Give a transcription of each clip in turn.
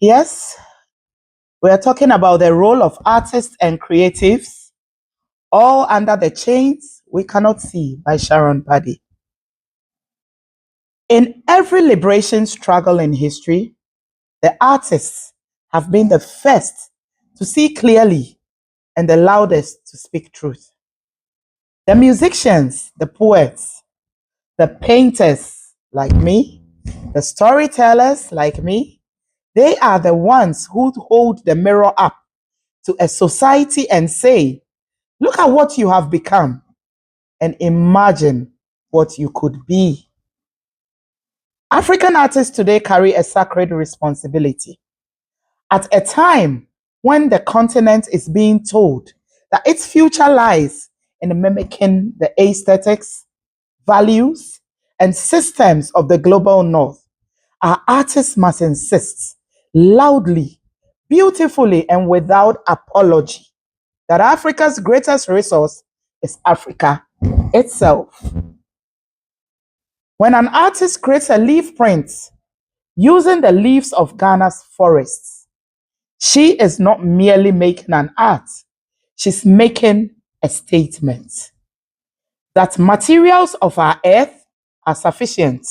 Yes, we are talking about the role of artists and creatives, all under the chains we cannot see by Sharon Padi. In every liberation struggle in history, the artists have been the first to see clearly and the loudest to speak truth. The musicians, the poets, the painters like me, the storytellers like me, they are the ones who hold the mirror up to a society and say, look at what you have become and imagine what you could be. African artists today carry a sacred responsibility. At a time when the continent is being told that its future lies in mimicking the aesthetics, values, and systems of the global north, our artists must insist loudly, beautifully, and without apology that Africa's greatest resource is Africa itself. When an artist creates a leaf print using the leaves of Ghana's forests, she is not merely making an art, she's making a statement that materials of our earth are sufficient,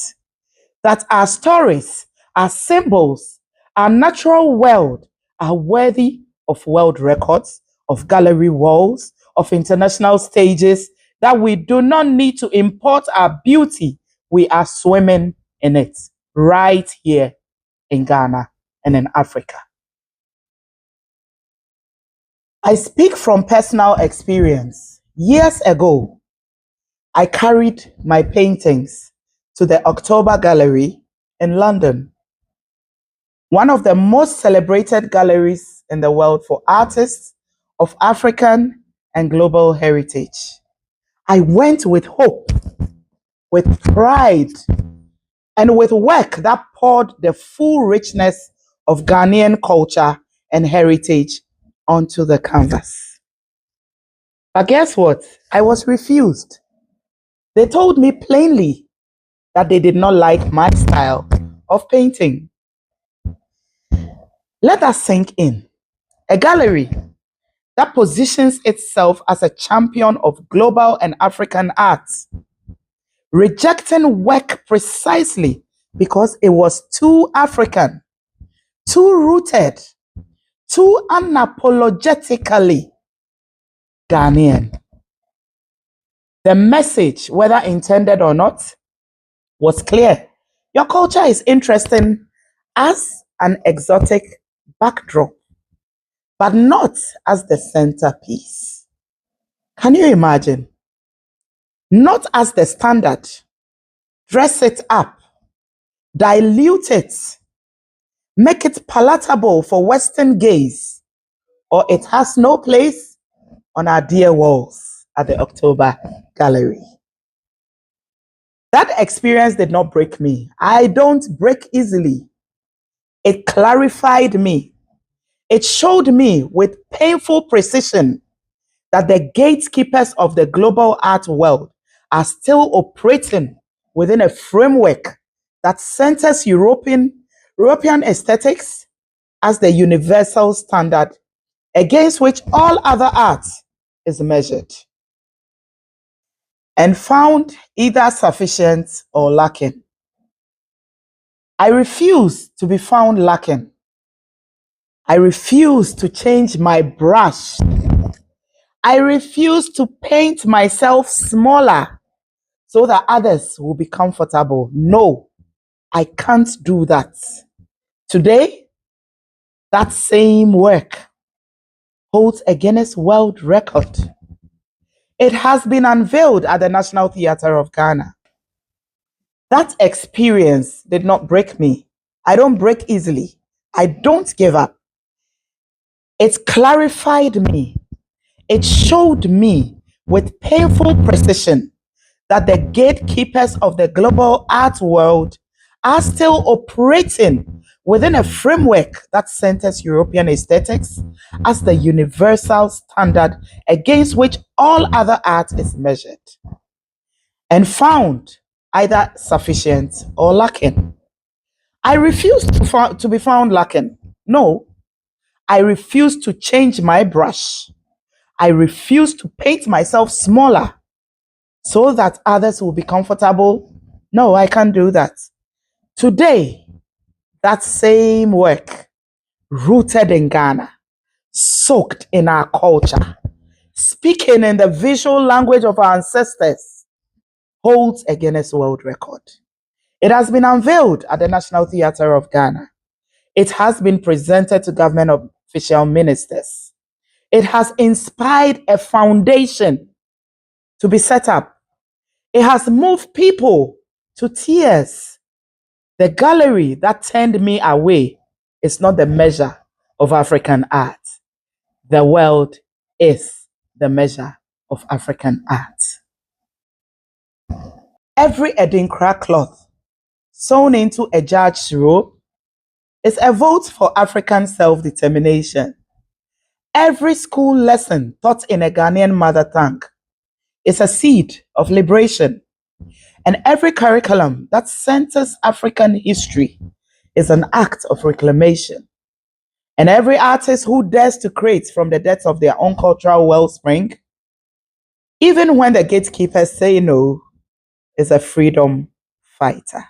that our stories, our symbols, our natural world are worthy of world records, of gallery walls, of international stages, that we do not need to import our beauty. We are swimming in it right here in Ghana and in Africa. I speak from personal experience. Years ago, I carried my paintings to the October Gallery in London, one of the most celebrated galleries in the world for artists of African and global heritage. I went with hope, with pride, and with work that poured the full richness of Ghanaian culture and heritage onto the canvas. But guess what? I was refused. They told me plainly that they did not like my style of painting. Let that sink in. A gallery that positions itself as a champion of global and African arts, rejecting work precisely because it was too African, too rooted, too unapologetically Ghanaian. The message, whether intended or not, was clear. Your culture is interesting as an exotic backdrop, but not as the centerpiece. Can you imagine? Not as the standard. Dress it up, dilute it, make it palatable for Western gaze, or it has no place on our dear walls at the October Gallery. That experience did not break me. I don't break easily. It clarified me. It showed me with painful precision that the gatekeepers of the global art world are still operating within a framework that centers European aesthetics as the universal standard against which all other art is measured, and found either sufficient or lacking. I refuse to be found lacking. I refuse to change my brush. I refuse to paint myself smaller so that others will be comfortable. No, I can't do that. Today, that same work holds a Guinness World Record. It has been unveiled at the National Theatre of Ghana. That experience did not break me. I don't break easily. I don't give up. It clarified me. It showed me with painful precision that the gatekeepers of the global art world are still operating within a framework that centers European aesthetics as the universal standard against which all other art is measured, and found either sufficient or lacking. I refuse to be found lacking. No, I refuse to change my brush. I refuse to paint myself smaller so that others will be comfortable. No, I can't do that. Today, that same work, rooted in Ghana, soaked in our culture, speaking in the visual language of our ancestors, holds a Guinness World Record. It has been unveiled at the National Theatre of Ghana. It has been presented to government official ministers. It has inspired a foundation to be set up. It has moved people to tears. The gallery that turned me away is not the measure of African art. The world is the measure of African art. Every Edinkra cloth sewn into a judge's robe is a vote for African self-determination. Every school lesson taught in a Ghanaian mother tongue is a seed of liberation. And every curriculum that centers African history is an act of reclamation. And every artist who dares to create from the depths of their own cultural wellspring, even when the gatekeepers say no, is a freedom fighter.